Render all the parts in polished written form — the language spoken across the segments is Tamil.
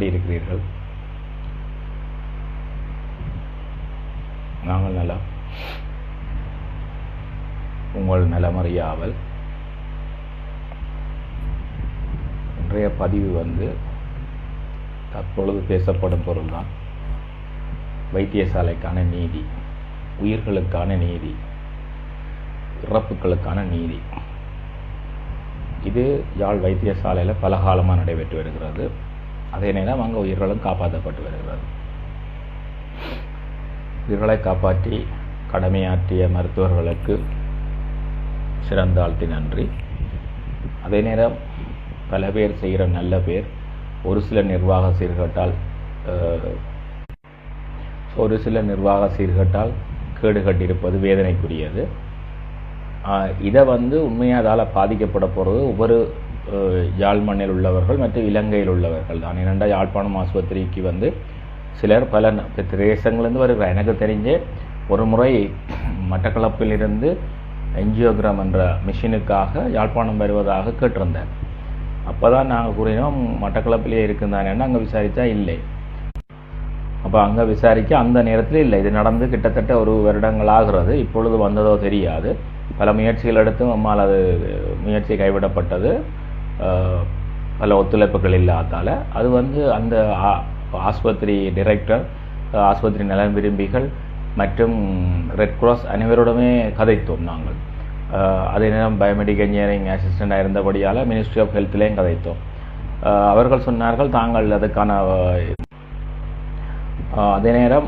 எப்படி இருக்கிறீர்கள்? நாங்கள் நலம். உங்கள் நலமறியாமல் இன்றைய பதிவு தற்பொழுது பேசப்படும் பொருள்தான் வைத்தியசாலைக்கான நீதி, உயிர்களுக்கான நீதி, இறப்புகளுக்கான நீதி. இது யாழ் வைத்தியசாலையில் பல காலமாக நடைபெற்று வருகிறது. அதே நேரம் அங்கே உயிர்களும் காப்பாற்றப்பட்டு வருகிறது. உயிர்களை காப்பாற்றி கடமையாற்றிய மருத்துவர்களுக்கு சிறந்தாழ்த்தி நன்றி. அதே நேரம் பல பேர் செய்கிற நல்ல பேர் ஒரு சில நிர்வாக சீர்கட்டால் கேடு கட்டியிருப்பது வேதனைக்குரியது. இதை உண்மையாக அதால் பாதிக்கப்பட போகிறது ஒவ்வொரு யாழ் மண்ணில் உள்ளவர்கள் மற்றும் இலங்கையில் உள்ளவர்கள் தான். ஏனென்றால் யாழ்ப்பாணம் ஆஸ்பத்திரிக்கு சிலர் பல தேசங்கள்லேருந்து வருகிறார். எனக்கு தெரிஞ்ச ஒரு முறை மட்டக்களப்பிலிருந்து என்ஜியோகிராம் என்ற மிஷினுக்காக யாழ்ப்பாணம் வருவதாக கேட்டிருந்தேன். அப்போ தான் நாங்கள் கூறினோம் மட்டக்களப்பிலே இருக்குந்தானேன்னு. அங்கே விசாரித்தா இல்லை. அப்போ அங்கே விசாரிக்க அந்த நேரத்தில் இல்லை. இது நடந்து கிட்டத்தட்ட ஒரு வருடங்கள் ஆகிறது. இப்பொழுது வந்ததோ தெரியாது. பல முயற்சிகள் எடுத்தும் அம்மால் அது முயற்சி கைவிடப்பட்டது. பல ஒத்துழைப்புகள் இல்லாதால் அது அந்த ஆஸ்பத்திரி டைரக்டர், ஆஸ்பத்திரி நலன் விரும்பிகள் மற்றும் ரெட் கிராஸ் அனைவருடமே கதைத்தோம் நாங்கள். அதே நேரம் பயோமெடிக்கல் இன்ஜினியரிங் அசிஸ்டண்டாக இருந்தபடியால் மினிஸ்ட்ரி ஆஃப் ஹெல்த்லேயும் கதைத்தோம். அவர்கள் சொன்னார்கள் தாங்கள் அதுக்கான அதே நேரம்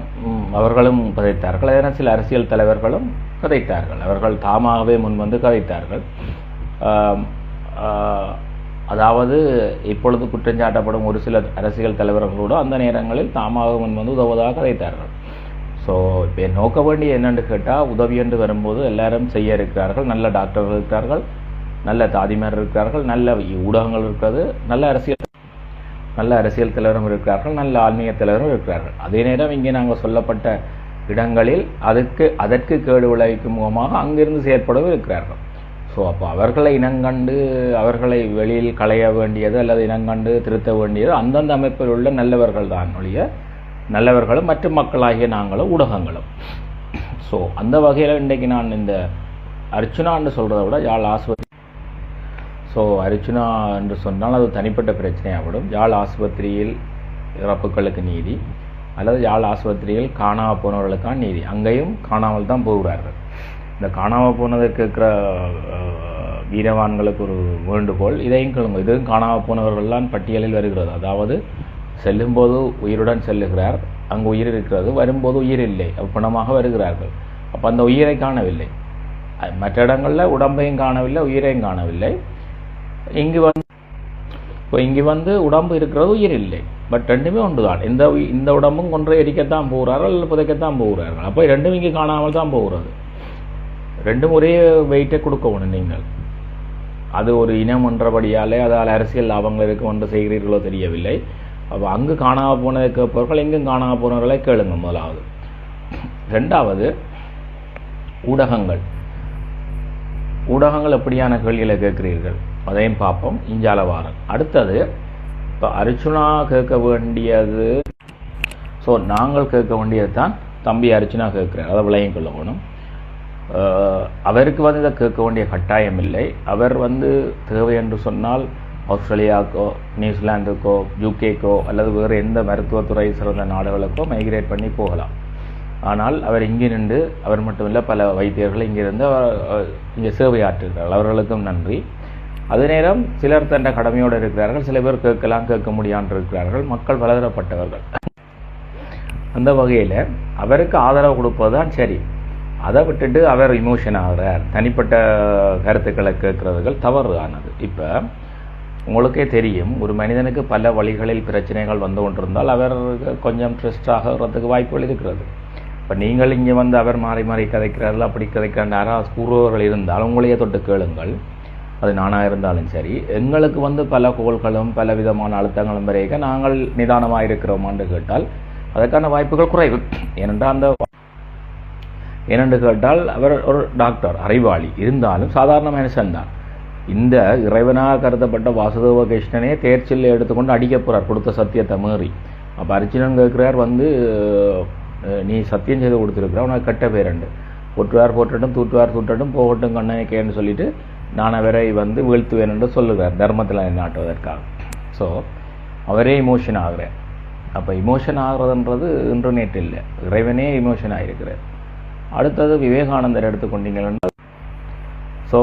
அவர்களும் கதைத்தார்கள். அதே நேரம் சில அரசியல் தலைவர்களும் கதைத்தார்கள். அவர்கள் தாமாகவே முன்வந்து கதைத்தார்கள். அதாவது இப்பொழுது குற்றஞ்சாட்டப்படும் ஒரு சில அரசியல் தலைவர்களோடு அந்த நேரங்களில் தாமாக முன்வந்து உதவுவதாக கதைத்தார்கள். ஸோ இப்போ நோக்க வேண்டிய என்னென்று கேட்டால், உதவி என்று வரும்போது எல்லாரும் செய்ய இருக்கிறார்கள். நல்ல டாக்டர்கள் இருக்கிறார்கள், நல்ல தாதிமார் இருக்கிறார்கள், நல்ல ஊடகங்கள் இருக்கிறது, நல்ல அரசியல் தலைவரும் இருக்கிறார்கள், நல்ல ஆன்மீக தலைவரும் இருக்கிறார்கள். அதே நேரம் இங்கே நாங்கள் சொல்லப்பட்ட இடங்களில் அதற்கு கேடு விளைவிக்கும் முகமாக அங்கிருந்து செயற்படவும் இருக்கிறார்கள். ஸோ அப்போ அவர்களை இனங்கண்டு அவர்களை வெளியில் களைய வேண்டியது அல்லது இனங்கண்டு திருத்த வேண்டியது அந்தந்த அமைப்பில் உள்ள நல்லவர்கள் தான் ஒழிய நல்லவர்களும் மற்ற மக்களாகிய நாங்களும் ஊடகங்களும். ஸோ அந்த வகையில் இன்றைக்கு நான் இந்த அர்ச்சுனா என்று சொல்கிறத விட யாழ் ஆஸ்பத்திரி, அர்ச்சுனா என்று சொன்னால் அது தனிப்பட்ட பிரச்சனையாகிவிடும். யாழ் ஆஸ்பத்திரியில் இறப்புகளுக்கு நீதி அல்லது யாழ் ஆஸ்பத்திரியில் காணாமல் போனவர்களுக்கான நீதி. அங்கேயும் காணாமல் தான் போகிறார்கள். இந்த காணாமல் போனதற்கு இருக்கிற வீரவான்களுக்கு ஒரு வேண்டுகோள், இதையும் கேளுங்க. இதுவும் காணாமல் போனவர்கள்லாம் பட்டியலில் வருகிறது. அதாவது செல்லும்போது உயிருடன் செல்லுகிறார், அங்கு உயிர் இருக்கிறது, வரும்போது உயிர் இல்லை, பணமாக வருகிறார்கள். அப்போ அந்த உயிரை காணவில்லை. மற்ற இடங்களில் உடம்பையும் காணவில்லை, உயிரையும் காணவில்லை. இங்கு உடம்பு இருக்கிறது, உயிர் இல்லை. பட் ரெண்டுமே ஒன்று தான். இந்த உடம்பும் கொன்றை எரிக்கத்தான் போகிறார்கள் அல்லது புதைக்கத்தான் போகிறார்கள். அப்போ ரெண்டும் இங்கே காணாமல் தான் போகிறது. ரெண்டும் ஒரே வெயிட்டை கொடுக்கணும் நீங்கள். அது ஒரு இனம் என்றபடியாலே அதால் அரசியல் லாபங்கள் இருக்கும் என்று செய்கிறீர்களோ தெரியவில்லை. அப்போ அங்கு காணாமல் போனதை கேட்பவர்கள் எங்கும் காணாமல் போனவர்களை கேளுங்க முதலாவது. ரெண்டாவது, ஊடகங்கள் எப்படியான கேள்விகளை கேட்கிறீர்கள் அதையும் பார்ப்போம் இஞ்சால வாரம். அடுத்தது, இப்போ அர்ச்சுனா கேட்க வேண்டியது, நாங்கள் கேட்க வேண்டியது தான் தம்பி அர்ச்சுனா கேட்குறார். அதை விளையும் கொள்ளணும். அவருக்கு இதை கேட்க வேண்டிய கட்டாயம் இல்லை. அவர் தேவை என்று சொன்னால் ஆஸ்திரேலியாவுக்கோ நியூசிலாந்துக்கோ யூகேக்கோ அல்லது வேறு எந்த மருத்துவத்துறை சிறந்த நாடுகளுக்கோ மைக்ரேட் பண்ணி போகலாம். ஆனால் அவர் இங்கே நின்று, அவர் மட்டுமில்லை பல வைத்தியர்கள் இங்கிருந்து இங்கே சேவையாற்றுகிறார்கள். அவர்களுக்கும் நன்றி. அதே நேரம் சிலர் தன்னை கடமையோடு இருக்கிறார்கள், சில பேர் கேட்க முடியாமல் இருக்கிறார்கள். மக்கள் பலதரப்பட்டவர்கள். அந்த வகையில் அவருக்கு ஆதரவு கொடுப்பது தான் சரி. அதை விட்டுட்டு அவர் இமோஷன் ஆகிறார், தனிப்பட்ட கருத்துக்களை கேட்கறதுகள் தவறு ஆனது. இப்போ உங்களுக்கே தெரியும், ஒரு மனிதனுக்கு பல வழிகளில் பிரச்சனைகள் வந்து கொண்டிருந்தால் அவர் கொஞ்சம் ஸ்ட்ரெஸ் ஆகிறதுக்கு வாய்ப்புகள் இருக்கிறது. இப்போ நீங்கள் இங்கே அவர் மாறி மாறி கதைக்கிறார்கள், அப்படி கதைக்கிறார் யாராவது கூறுபவர்கள் இருந்தால் உங்களையே தொட்டு கேளுங்கள். அது நானாக இருந்தாலும் சரி. எங்களுக்கு பல கோள்களும் பல விதமான அழுத்தங்களும் வரைக்க நாங்கள் நிதானமாக இருக்கிறோமான்னு கேட்டால் அதற்கான வாய்ப்புகள் குறைவு. ஏனென்று கேட்டால் அவர் ஒரு டாக்டர், அறிவாளி, இருந்தாலும் சாதாரண மனுஷன்தான். இந்த இறைவனாக கருதப்பட்ட வாசுதேவ கிருஷ்ணனே தேர்ச்சில் எடுத்துக்கொண்டு அடிக்க போகிறார் கொடுத்த சத்தியத்தை மீறி. அப்போ அர்ஜுனன் கேட்குறார் வந்து நீ சத்தியம் செய்து கொடுத்துருக்குற உனக்கு கெட்ட பேரண்டு போற்றுவார் போற்றட்டும் தூற்றுவார் தூற்றட்டும் போகட்டும் கண்ணனுக்கேன்னு சொல்லிட்டு நான் அவரை வந்து வீழ்த்துவேன் என்று சொல்லுகிறார் தர்மத்தில் நிலைநாட்டுவதற்காக. ஸோ அவரே இமோஷன் ஆகிறார். அப்போ இமோஷன் ஆகிறதுன்றது இன்டர்நெட் இல்லை, இறைவனே இமோஷன் ஆகிருக்கிறார். அடுத்தது விவேகானந்தர் எடுத்துக்கொண்டீங்கன்னா, ஸோ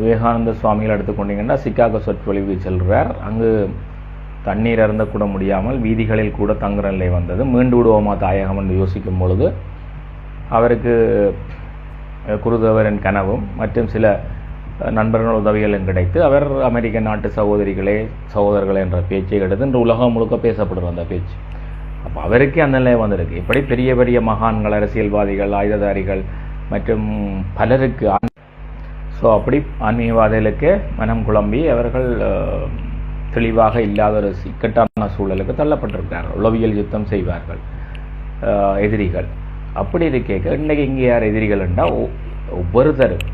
விவேகானந்த சுவாமிகள் எடுத்துக்கொண்டீங்கன்னா சிக்காகோ சொற்பொழிவு செல்கிறார். அங்கு தண்ணீர் அருந்த கூட முடியாமல் வீதிகளில் கூட தங்குற நிலை வந்தது. மீண்டு விடுவோமா தாயகம் என்று யோசிக்கும் பொழுது அவருக்கு குருதேவரின் கனவும் மற்றும் சில நண்பர்கள் உதவிகளும் கிடைத்து அவர் அமெரிக்க நாட்டு சகோதரர்களே என்ற பேச்சை எடுத்து இன்று உலகம் முழுக்க பேசப்படுற அந்த பேச்சு. அப்போ அவருக்கே அந்த நிலை வந்திருக்கு. இப்படி பெரிய பெரிய மகான்கள், அரசியல்வாதிகள், ஆயுததாரிகள் மற்றும் பலருக்கு ஸோ அப்படி ஆன்மீகவாதிகளுக்கே மனம் குழம்பி அவர்கள் தெளிவாக இல்லாத ஒரு இக்கட்டான சூழலுக்கு தள்ளப்பட்டிருக்கிறார்கள். உளவியல் யுத்தம் செய்வார்கள் எதிரிகள். அப்படி இருக்கேக்க இன்றைக்கு இங்கே யார் எதிரிகள் என்றால் ஒவ்வொருத்தரும்,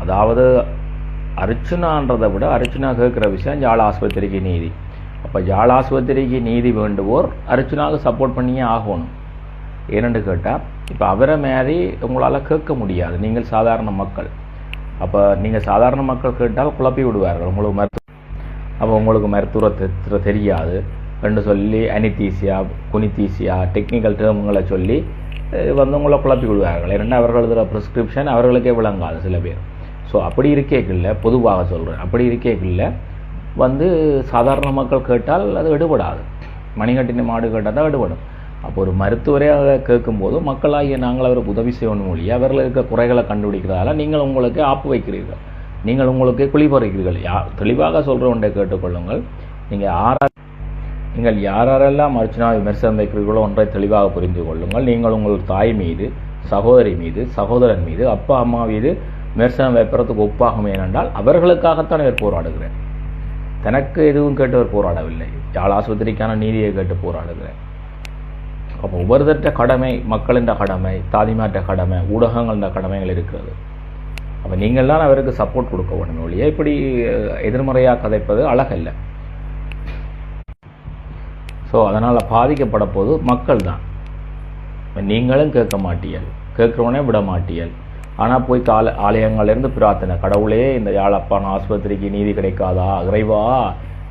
அதாவது அர்ச்சுனான்றதை விட அர்ச்சுனா கேட்குற விஷயம் யாழ் ஆஸ்பத்திரிக்கு நீதி. அப்போ யாழ் ஆஸ்பத்திரிக்கு நீதி வேண்டுவோர் அர்ச்சுனாவுக்கு சப்போர்ட் பண்ணியே ஆகணும். ஏனென்று கேட்டால் இப்போ அவரை மாதிரி உங்களால் கேட்க முடியாது, நீங்கள் சாதாரண மக்கள். அப்போ நீங்கள் சாதாரண மக்கள் கேட்டால் குழப்பி விடுவார்கள். உங்களுக்கு மருத்துவ தெரியாது என்று சொல்லி அனித்தீசியா குனித்தீசியா டெக்னிக்கல் டேர்முங்களை சொல்லி வந்து உங்களை குழப்பி விடுவார்கள். ஏன்னா அவர்கள் எழுதுகிற ப்ரிஸ்கிரிப்ஷன் அவர்களுக்கே விளங்காது சில பேர். ஸோ அப்படி இருக்கேக்கில்ல, பொதுவாக சொல்கிறேன், அப்படி இருக்கேக்கில்ல வந்து சாதாரண மக்கள் கேட்டால் அது எடுபடாது. மணிகட்டின மாடு கேட்டால் தான் எடுபடும். அப்போ ஒரு மருத்துவரே அதை கேட்கும்போது மக்களாகிய நாங்கள் அவருக்கு உதவி செய்யணும் மொழி அவர்கள் இருக்க குறைகளை கண்டுபிடிக்கிறதால நீங்கள் உங்களுக்கு ஆப்பு வைக்கிறீர்கள், நீங்கள் உங்களுக்கு குளிப்பறிக்கிறீர்கள். தெளிவாக சொல்கிற ஒன்றை கேட்டுக்கொள்ளுங்கள். நீங்கள் யாரெல்லாம் அர்ச்சனா விமர்சனம் வைக்கிறீர்களோ ஒன்றை தெளிவாக புரிந்து கொள்ளுங்கள். நீங்கள் உங்கள் தாய் மீது, சகோதரி மீது, சகோதரன் மீது, அப்பா அம்மா மீது விமர்சனம் வைப்பறதுக்கு ஒப்பாகும். ஏனென்றால் அவர்களுக்காகத்தான் இவர் போராடுகிறேன். தனக்கு எதுவும் கேட்டவர் போராடவில்லை, யாழ் ஆஸ்பத்திரிக்கான நீதியை கேட்டு போராடுகிறேன். அப்போ ஒவ்வொருத்தட்ட கடமை, மக்களின் கடமை, தாதிமாற்ற கடமை, ஊடகங்களின் கடமைகள் இருக்கிறது. அப்போ நீங்கள் தான் அவருக்கு சப்போர்ட் கொடுக்க வேண்டும் ஒழிய இப்படி எதிர்மறையாக கதைப்பது அழகல்ல. ஸோ அதனால் பாதிக்கப்பட போது மக்கள் தான். நீங்களும் கேட்க மாட்டீர்கள், கேட்குறவனே விட மாட்டீர்கள். ஆனால் போய் ஆலயங்கள்லேருந்து பிரார்த்தனை, கடவுளே இந்த யாழப்பான ஆஸ்பத்திரிக்கு நீதி கிடைக்காதா, இறைவா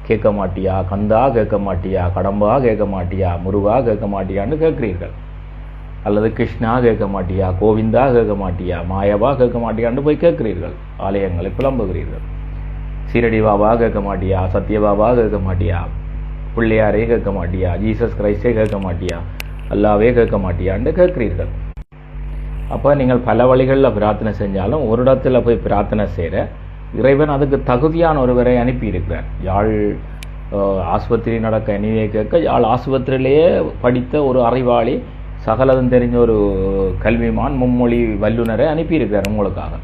கேட்க மாட்டியா, கந்தா கேட்க மாட்டியா, கடம்பா கேட்க மாட்டியா, முருகா கேட்க மாட்டியான்னு கேட்குறீர்கள். அல்லது கிருஷ்ணா கேட்க மாட்டியா, கோவிந்தா கேட்க மாட்டியா, மாயவா கேட்க மாட்டியான்னு போய் கேட்குறீர்கள். ஆலயங்களை புலம்புகிறீர்கள். சீரடி பாபா கேட்க மாட்டியா, சத்யபாபா கேட்க மாட்டியா, பிள்ளையாரே கேட்க மாட்டியா, ஜீசஸ் கிரைஸ்டே கேட்க மாட்டியா, அல்லாவே கேட்க மாட்டியான்னு கேட்குறீர்கள். அப்போ நீங்கள் பல வழிகளில் பிரார்த்தனை செஞ்சாலும் ஒரு இடத்துல போய் பிரார்த்தனை செய்கிற இறைவன் அதுக்கு தகுதியான ஒருவரை அனுப்பியிருக்கிறார். யாழ் ஆஸ்பத்திரி நடக்க அணியை கேட்க யாழ் ஆஸ்பத்திரியிலேயே படித்த ஒரு அறிவாளி, சகலதும் தெரிஞ்ச ஒரு கல்விமான், மும்மொழி வல்லுநரை அனுப்பியிருக்கிறார் உங்களுக்காக.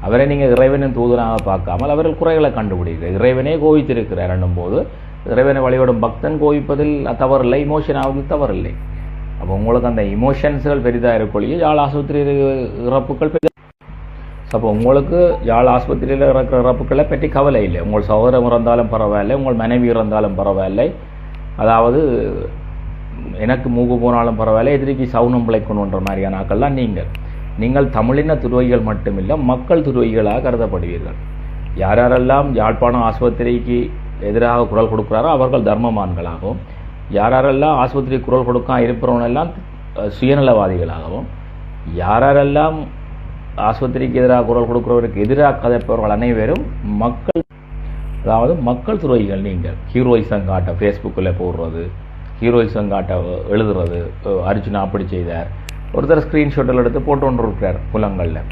அவரை நீங்கள் இறைவனின் தூதனாக பார்க்காமல் அவர்கள் குறைகளை கண்டுபிடிக்கிறார். இறைவனே கோவித்திருக்கிறார் என்னும்போது இறைவனை வழிபடும் பக்தன் கோவிப்பதில் தவறில்லை, இமோஷன் ஆவதில் தவறில்லை. அப்போ உங்களுக்கு அந்த இமோஷன்ஸுகள் பெரிதாக இருக்கொழிய யாழ் ஆஸ்பத்திரி இறப்புகள் பெரிய. அப்போ உங்களுக்கு யாழ் ஆஸ்பத்திரியில் இருக்கிற இறப்புக்களை பற்றி கவலை இல்லை. உங்கள் சகோதரம் இறந்தாலும் பரவாயில்லை, உங்கள் மனைவி இறந்தாலும் பரவாயில்லை, அதாவது எனக்கு மூக்கு போனாலும் பரவாயில்லை, எதிரிக்கு சவுனம் பிழைக்கணுன்ற மாதிரியான ஆக்கள்லாம் நீங்கள் தமிழின துரோகிகள் மட்டுமில்லை, மக்கள் துரோகிகளாக கருதப்படுவீர்கள். யாரெல்லாம் யாழ்ப்பாணம் ஆஸ்பத்திரிக்கு எதிராக குரல் கொடுக்குறாரோ அவர்கள் தர்மமான்களாகவும், யாரெல்லாம் ஆஸ்பத்திரி குரல் கொடுக்க இருப்பவனெல்லாம் சுயநலவாதிகளாகவும், யாரெல்லாம் ஆஸ்பத்திரிக்கு எதிராக குரல் கொடுக்குறவருக்கு எதிராக கதைப்பவர்கள் அனைவரும் மக்கள், அதாவது மக்கள் துரோகிகள். நீங்கள் ஹீரோயிசம் காட்ட ஃபேஸ்புக்கில் போடுறது, ஹீரோயிசம் காட்ட எழுதுறது, அர்ஜுனா அப்படி செய்தார், ஒருத்தர் ஸ்க்ரீன்ஷாட்டில் எடுத்து போட்டு கொண்டு இருக்கிறார் புலங்களில்,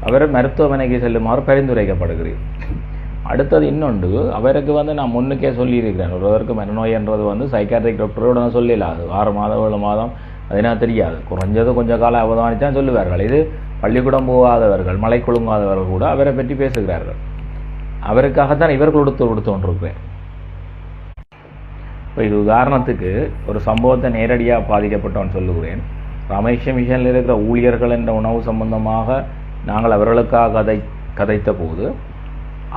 அவர் மருத்துவமனைக்கு செல்லுமாறு பரிந்துரைக்கப்படுகிறீர். அடுத்தது இன்னொன்று, அவருக்கு நான் முன்னுக்கே சொல்லியிருக்கிறேன், ஒருவருக்கு மனநோயன்றது சைக்காட்ரிக் டாக்டரோட சொல்லலாது, 6 மாதம் 7 மாதம் அதனா தெரியாது, குறைஞ்சது கொஞ்சம் காலம் அவதானித்தான் சொல்லுவார்கள். இது பள்ளிக்கூடம் போகாதவர்கள், மலை கொழுங்காதவர்கள் கூட அவரை பற்றி பேசுகிறார்கள். அவருக்காகத்தான் இவர்கள் கொடுத்து கொண்டிருக்கிறேன். இப்போ இது உதாரணத்துக்கு ஒரு சம்பவத்தை நேரடியாக பாதிக்கப்பட்டவன் சொல்லுகிறேன். ரமேஷ் மிஷனில் இருக்கிற ஊழியர்கள் என்ற உணவு சம்பந்தமாக நாங்கள் அவர்களுக்காக கதைத்த போது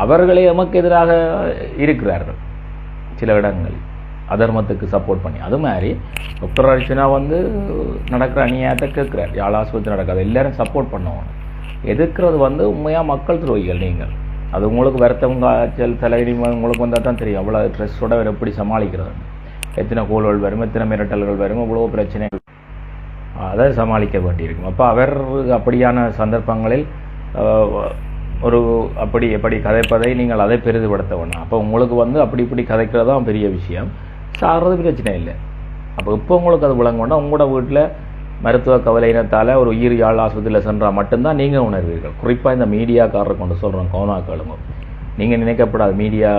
அவர்களே எமக்கு எதிராக இருக்கிறார்கள் சில இடங்களில் அதர்மத்துக்கு சப்போர்ட் பண்ணி. அது மாதிரி டாக்டர் அர்ச்சனா வந்து நடக்கிற அநியாயத்தை கேட்குறார். யாழ் ஆஸ்பத்திரி நடக்காது, எல்லாரும் சப்போர்ட் பண்ணுவாங்க. எதிர்க்கிறது வந்து உண்மையாக மக்கள் துரோகிகள் நீங்கள். அது உங்களுக்கு வருத்தம், காய்ச்சல், தலைவலி உங்களுக்கு வந்தால் தான் தெரியும் அவ்வளோ ஸ்ட்ரெஸ்ஸோட எப்படி சமாளிக்கிறது. எத்தனை கோள்கள் வரும், எத்தனை மிரட்டல்கள் வரும், இவ்வளோ பிரச்சனைகள், அதை சமாளிக்க வேண்டியிருக்கும். அப்போ அவர் அப்படியான சந்தர்ப்பங்களில் ஒரு எப்படி கதைப்பதை நீங்கள் அதை பெரிதுபடுத்த வேணும். அப்போ உங்களுக்கு வந்து அப்படி இப்படி கதைக்கிறதான் பெரிய விஷயம், சாகிறது பிரச்சனை இல்லை. அப்போ இப்போ உங்களுக்கு அது விளங்கொண்டா உங்களோட வீட்டில் மருத்துவ கவலையினத்தால் ஒரு உயிர் யாழ் ஆஸ்பத்திரியில் சென்றால் மட்டும்தான் நீங்கள் உணர்வீர்கள். குறிப்பாக இந்த மீடியாக்காரரை கொண்டு சொல்கிறோம், கவனாக்களுங்க. நீங்கள் நினைக்கப்படாது மீடியா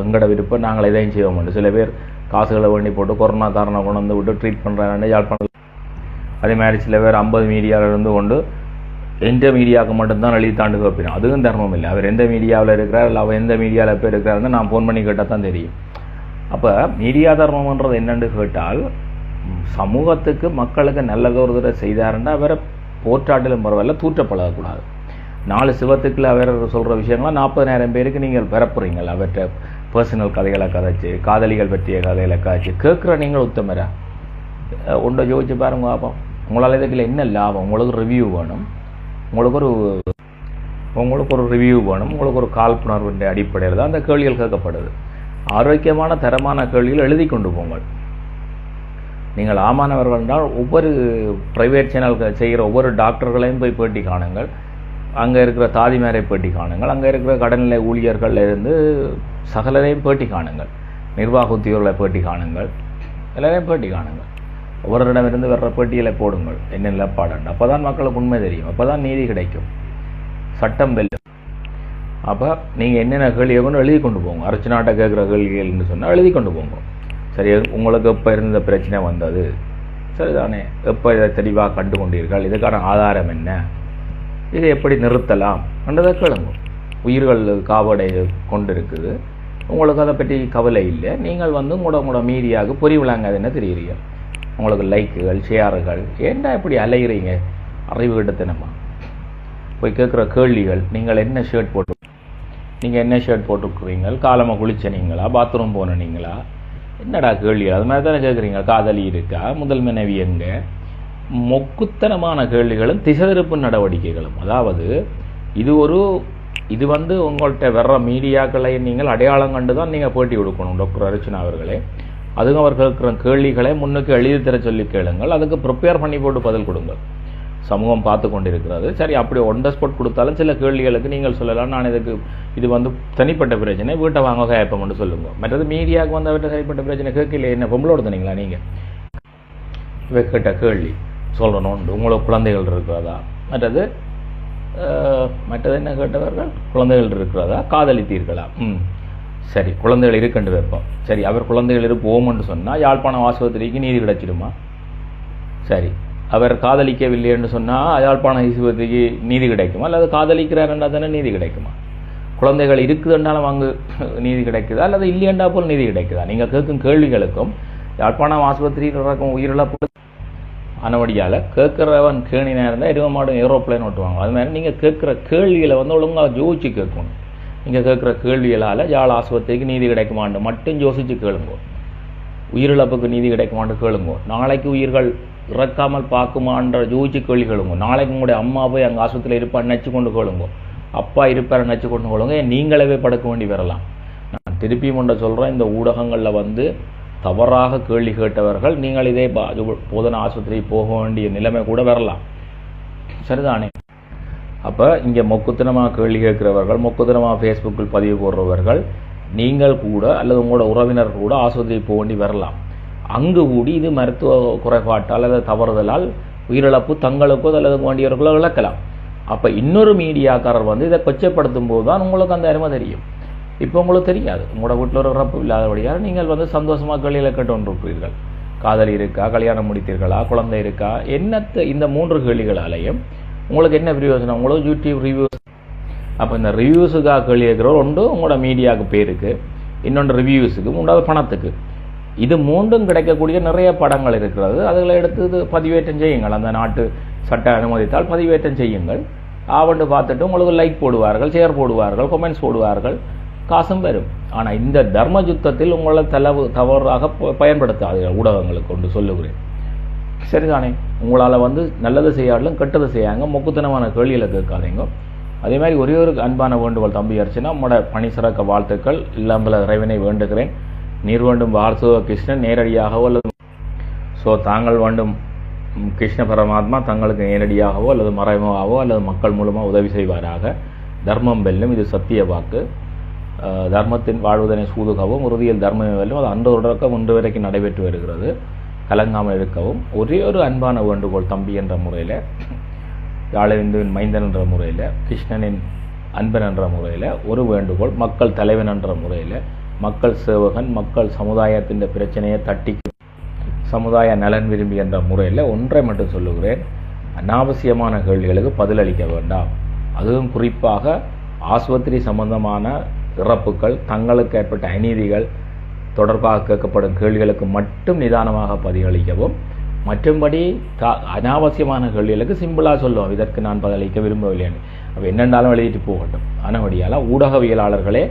எங்கட விருப்பம் நாங்கள் எதையும் செய்வோம். சில பேர் காசுகளை வேண்டி போட்டு கொரோனா காரணம் கொண்டு வந்து விட்டு ட்ரீட் பண்ணுறாங்க யாழ்ப்பாணம். அதே மாதிரி சில பேர் 50 மீடியாவில் இருந்து கொண்டு எந்த மீடியாவுக்கு மட்டும்தான் எழுதி தாண்டு வைப்பினோம். அதுவும் தர்மம் இல்லை. அவர் எந்த மீடியாவில் இருக்கிறார், இல்லை அவர் எந்த மீடியாவில் போய் இருக்கிறாருன்னு நான் ஃபோன் பண்ணி கேட்டால் தான் தெரியும். அப்போ மீடியா தர்மம்ன்றது என்னென்னு கேட்டால், சமூகத்துக்கு மக்களுக்கு நல்ல ஒரு செய்தாருன்னா அவரை போற்றாட்டிலும் பரவாயில்ல, தூற்றப்படக்கூடாது. 4 சிவத்துக்குள்ள அவர் சொல்கிற விஷயங்கள்லாம் 40,000 பேருக்கு நீங்கள் பரப்புறீங்க. அவர்கிட்ட பர்சனல் கதைகளை கதைச்சு, காதலிகள் பற்றிய கதைகளை கதைச்சு கேட்குற நீங்கள் உத்தமரா ஒன்றை யோசிச்சு பாருங்க. பாப்போம் உங்களால் இதுக்குள்ள என்ன லாபம்? உங்களுக்கு ரிவ்யூ வேணும், உங்களுக்கு ஒரு ரிவ்யூ வேணும், உங்களுக்கு ஒரு காழ்ப்புணர்வு அடிப்படையில் தான் அந்த கேள்விகள் கேட்கப்படுது. ஆரோக்கியமான தரமான கேள்விகள் எழுதி கொண்டு போங்கள். நீங்கள் ஆமானவர்கள் என்றால் ஒவ்வொரு ப்ரைவேட் சேனல் செய்கிற ஒவ்வொரு டாக்டர்களையும் போய் பேட்டி காணுங்கள், அங்கே இருக்கிற தாதிமாரை பேட்டி காணுங்கள், அங்கே இருக்கிற கடல்நிலை ஊழியர்கள் இருந்து சகலரையும் பேட்டி காணுங்கள், நிர்வாக உத்தியோகர்களை பேட்டி காணுங்கள், எல்லாரையும் பேட்டி காணுங்கள். ஒவ்வொருடமிருந்து வர்ற பேட்டிகளை போடுங்கள், என்ன நிலப்பாடு. அப்போ தான் மக்களுக்கு உண்மை தெரியும், அப்போ தான் நீதி கிடைக்கும், சட்டம் வெல்லும். அப்போ நீங்கள் என்னென்ன கேள்வியை கொண்டு எழுதி கொண்டு போங்க. அர்ச்சனாட்ட கேட்குற கேள்விகள்னு சொன்னால் எழுதி கொண்டு போங்க. சரி, உங்களுக்கு எப்போ இருந்த பிரச்சனை வந்தது, சரிதானே, எப்போ இதை தெளிவாக கண்டு கொண்டீர்கள், இதுக்கான ஆதாரம் என்ன, இதை எப்படி நிறுத்தலாம் என்றதை கேளுங்க. உயிர்கள் காவடை கொண்டு இருக்குது, உங்களுக்கு அதை பற்றி கவலை இல்லை. நீங்கள் வந்து உங்களோட மீடியாவுக்கு பொறி விளங்காதுன்னு தெரியுறீங்க. உங்களுக்கு லைக்குகள், ஷேர்கள், ஏன்டா இப்படி அலைகிறீங்க? அறிவு கிட்டத்தனமா போய் கேட்குற கேள்விகள், நீங்கள் என்ன ஷர்ட் போட்டுருக்குறீங்க, காலமாக குளிச்சனீங்களா, பாத்ரூம் போனீங்களா, என்னடா கேள்விகள்? அது மாதிரி தானே கேட்குறீங்க. காதலி இருக்கா, முதல் மனைவி எங்க? மொக்குத்தனமான கேள்விகளும் திசைதிருப்பு நடவடிக்கைகளும். அதாவது இது வந்து உங்கள்கிட்ட வர்ற மீடியாக்களை நீங்கள் அடையாளம் கண்டு தான் நீங்கள் பேட்டி கொடுக்கணும். டாக்டர் அர்ச்சனா அவர்களே, அதுவும் அவர் கேட்குற கேள்விகளை முன்னுக்கு எழுதி தர சொல்லி கேளுங்கள், அதுக்கு ப்ரிப்பேர் பண்ணி போட்டு பதில் கொடுங்கள். சமூகம் பார்த்து கொண்டிருக்கிறது. சரி, அப்படி ஒன் த ஸ்பாட் கொடுத்தாலும் சில கேள்விகளுக்கு நீங்கள் சொல்லலாம், நான் இது வந்து தனிப்பட்ட பிரச்சனை, வீட்டை வாங்க கேட்போம்னு சொல்லுங்க. மற்றது மீடியாவுக்கு வந்து அவர்கிட்ட தனிப்பட்ட பிரச்சனை கேட்கல, என்ன பொம்பளோட தனீங்களா நீங்கள் கேட்ட கேள்வி சொல்லணும். உங்களுக்கு குழந்தைகள் இருக்கிறதா, மற்றது என்ன கேட்டவர்கள், குழந்தைகள் இருக்கிறதா, காதலித்தீர்களா? சரி, குழந்தைகள் இருக்குன்னு வைப்போம். சரி, அவர் குழந்தைகள் இருப்போம்னு சொன்னால் யாழ்ப்பாணம் ஆஸ்பத்திரிக்கு நீதி கிடைச்சிடுமா? சரி, அவர் காதலிக்கவில்லைன்னு சொன்னால் யாழ்ப்பாணம் ஆஸ்பத்திரிக்கு நீதி கிடைக்குமா? அல்லது காதலிக்கிறாருன்றா தானே நீதி கிடைக்குமா? குழந்தைகள் இருக்குதுன்றாலும் அங்கு நீதி கிடைக்குதா, அல்லது இல்லையண்டா போல் நீதி கிடைக்குதா? நீங்கள் கேட்கும் கேள்விகளுக்கும் யாழ்ப்பாணம் ஆஸ்பத்திரியில் நடக்கும் உயிரிழப்பு ஆனபடியால் கேட்குறவன் கேணினா இருந்தால் எருவ மாடும் ஏரோப்ளைன் ஓட்டுவாங்க. அது மாதிரி நீங்கள் கேட்குற கேள்விகளை வந்து ஒழுங்காக யோசிச்சு கேட்கணும். நீங்கள் கேட்குற கேள்விகளால் யாழ் ஆஸ்பத்திரிக்கு நீதி கிடைக்குமான்னு மட்டும் யோசித்து கேளுங்கோ. உயிரிழப்புக்கு நீதி கிடைக்குமான்னு கேளுங்கோ. நாளைக்கு உயிர்கள் இறக்காமல் பார்க்குமான்ற யோசிச்சு கேள்வி கேளுங்கோ. நாளைக்கு உங்களுடைய அம்மா போய் அங்கே ஆஸ்பத்திரியில் இருப்பான்னு நினச்சி கொண்டு கேளுங்கோ, அப்பா இருப்பார் நினச்சி கொண்டு கேளுங்க. நீங்களவே படுக்க வேண்டி வரலாம். நான் திருப்பியும் ஒன்றை சொல்கிறேன், இந்த ஊடகங்களில் வந்து தவறாக கேள்வி கேட்டவர்கள் நீங்கள் இதே போதனா ஆஸ்பத்திரி போக வேண்டிய நிலைமை கூட வரலாம், சரிதானே? அப்போ இங்கே மொக்குத்தனமாக கேள்வி கேட்கிறவர்கள், மொக்குத்தனமாக ஃபேஸ்புக்கில் பதிவு போடுறவர்கள், நீங்கள் கூட அல்லது உங்களோட உறவினர் கூட ஆஸ்பத்திரி போக வேண்டி வரலாம். அங்கு கூடி இது மருத்துவ குறைபாட்டால் அல்லது தவறுதலால் உயிரிழப்பு தங்களுக்கோ அல்லது வேண்டியவர்களோ இழக்கலாம். அப்போ இன்னொரு மீடியாக்காரர் வந்து இதை கொச்சைப்படுத்தும் போது தான் உங்களுக்கு அந்த அருமை தெரியும். இப்போ உங்களுக்கு தெரியாது, உங்களோட வீட்டில் ஒரு இறப்பு இல்லாதபடியாக நீங்கள் வந்து சந்தோஷமாக கேள்வியில் கேட்டுக்கொண்டிருக்கிறீர்கள். காதலி இருக்கா, கல்யாணம் முடித்தீர்களா, குழந்தை இருக்கா, என்னத்தை இந்த 3 கேள்விகளாலையும் உங்களுக்கு என்ன பிரயோஜனம்? உங்களுக்கு யூடியூப் ரிவ்யூஸ். அப்போ இந்த ரிவ்யூஸுக்காக கேள்வி கேட்குறவர் ஒன்று உங்களோட மீடியாவுக்கு பேருக்கு, இன்னொன்று ரிவ்யூஸுக்கு, 3வது பணத்துக்கு. இது 3ம் கிடைக்கக்கூடிய நிறைய படங்கள் இருக்கிறது. அதில் எடுத்து பதிவேற்றம் செய்யுங்கள். அந்த நாட்டு சட்ட அனுமதித்தால் பதிவேற்றம் செய்யுங்கள். ஆவண்டு பார்த்துட்டு உங்களுக்கு லைக் போடுவார்கள், ஷேர் போடுவார்கள், கமெண்ட்ஸ் போடுவார்கள், காசும் வரும். ஆனால் இந்த தர்ம யுத்தத்தில் உங்களை தவறாக பயன்படுத்தாதீர்கள். ஊடகங்களுக்கு கொண்டு சொல்லுகிறேன், சரிதானே? உங்களால் நல்லது செய்யாலும் கெட்டது செய்யாங்க, மொக்குத்தனமான கேள்விகளை கேட்காதீங்க. அதே மாதிரி ஒரே ஒரு அன்பான வேண்டுகோள் தம்பி அர்ச்சனா, நம்மளோட பணி சிறக்க வாழ்த்துக்கள். இல்லாமல் இறைவனை வேண்டுகிறேன், நீர் வேண்டும் வாரசுவ கிருஷ்ணன் நேரடியாகவோ அல்லது தாங்கள் வேண்டும் கிருஷ்ண பரமாத்மா தங்களுக்கு நேரடியாகவோ அல்லது மறைமுகவோ அல்லது மக்கள் மூலமாக உதவி செய்வாராக. தர்மம் வெல்லும், இது சத்திய வாக்கு. தர்மத்தின் வாழ்வதனை சூதுகவும் உறுதியில் தர்மமே வெல்லும். அது அன்று தொடக்கம் இன்று வரைக்கும் நடைபெற்று வருகிறது. கலங்காமல் இருக்கவும். ஒரே ஒரு அன்பான வேண்டுகோள் தம்பி என்ற முறையில், யாழவிந்துவின் மைந்தன் என்ற முறையில், கிருஷ்ணனின் அன்பன் என்ற முறையில் ஒரு வேண்டுகோள், மக்கள் தலைவன் என்ற முறையில், மக்கள் சேவகன், மக்கள் சமுதாயத்தின் பிரச்சனையை தட்டி சமுதாய நலன் விரும்பி என்ற முறையில் ஒன்றை மட்டும் சொல்லுகிறேன், அனாவசியமான கேள்விகளுக்கு பதிலளிக்க வேண்டாம். அதுவும் குறிப்பாக ஆஸ்பத்திரி சம்பந்தமான இறப்புகள், தங்களுக்கு ஏற்பட்ட அநீதிகள் தொடர்பாக கேட்கப்படும் கேள்விகளுக்கு மட்டும் நிதானமாக பதிலளிக்கவும். மற்றும்படி அனாவசியமான கேள்விகளுக்கு சிம்பிளாக சொல்லுவோம், இதற்கு நான் பதிலளிக்க விரும்பவில்லை, அப்போ என்னென்றாலும் எழுதிட்டு போகட்டும். ஆனபடியால் ஊடகவியலாளர்களே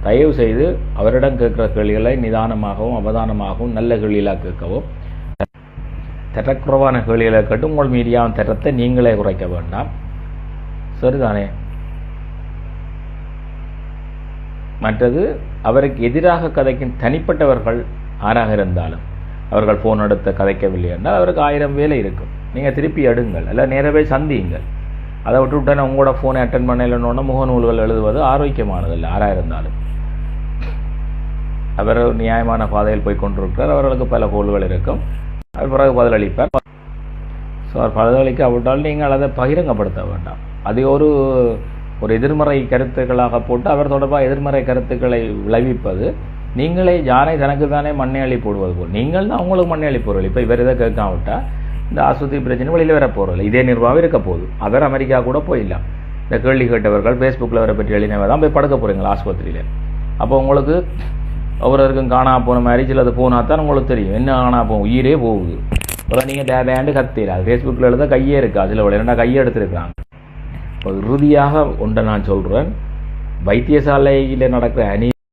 தயவு செய்து அவரிடம் கேட்குற கேள்விகளை நிதானமாகவும் அவதானமாகவும் நல்ல கேள்விகளாக கேட்கவும், தரக்குறைவான கேள்விகளை கேட்டு உங்கள் மீடியாவின் தரத்தை நீங்களே குறைக்க வேண்டாம், சரிதானே? மற்றது, அவருக்கு எதிராக கதைக்கும் தனிப்பட்டவர்கள் ஆறாக இருந்தாலும் அவர்கள் ஃபோன் எடுத்து கதைக்கவில்லை என்றால் அவருக்கு 1000 வேலை இருக்கும். நீங்கள் திருப்பி எடுங்கள், இல்லை நேரவே சந்தியுங்கள். அதை விட்டுவிட்டேன் உங்களோட ஃபோனை அட்டன் பண்ணலன்னு முகநூல்கள் எழுதுவது ஆரோக்கியமானதில்லை. ஆறாக இருந்தாலும் அவர் நியாயமான பாதையில் போய் கொண்டிருக்கிறார், அவர்களுக்கு பல கோள்கள் இருக்கும், அவர் பிறகு பதிலளிப்பார். ஸோ அவர் பதிலளிக்காவிட்டால் நீங்கள் அதை பகிரங்கப்படுத்த வேண்டாம். அது ஒரு எதிர்மறை கருத்துக்களாக போட்டு அவர் தொடர்பாக எதிர்மறை கருத்துக்களை விளைவிப்பது, நீங்களே யானை தனக்கு தானே மண்ணை அள்ளி போடுவது போல். நீங்கள் தான் அவங்களுக்கு மண்ணை அள்ளி போடுவீர்கள். இப்போ இவர் இதை கேட்காவிட்டால் இந்த ஆஸ்பத்திரி பிரச்சனை வெளியில் வர போகிறதில்லை, இதே நிர்வாகம் இருக்க போகுது. அவர் அமெரிக்கா கூட போயிடலாம். இந்த கேள்வி கேட்டவர்கள் ஃபேஸ்புக்கில் அவரை பற்றி எழுதினவை தான் போய் படுக்க போகிறீங்களா ஆஸ்பத்திரியில். அப்போ உங்களுக்கு ஒவ்வொருவருக்கும் காணா போன மாதிரி சிலது போனால் தான் உங்களுக்கு தெரியும் என்ன காணா போகும், உயிரே போகுது. அப்புறம் நீங்கள் டேண்டு கத்திடா, ஃபேஸ்புக்கில் எழுத கையே இருக்கா, சில விளையாண்டா கையை எடுத்துருக்குறாங்க. இப்போ இறுதியாக ஒன்றை நான் சொல்கிறேன், வைத்தியசாலையில் நடக்கிற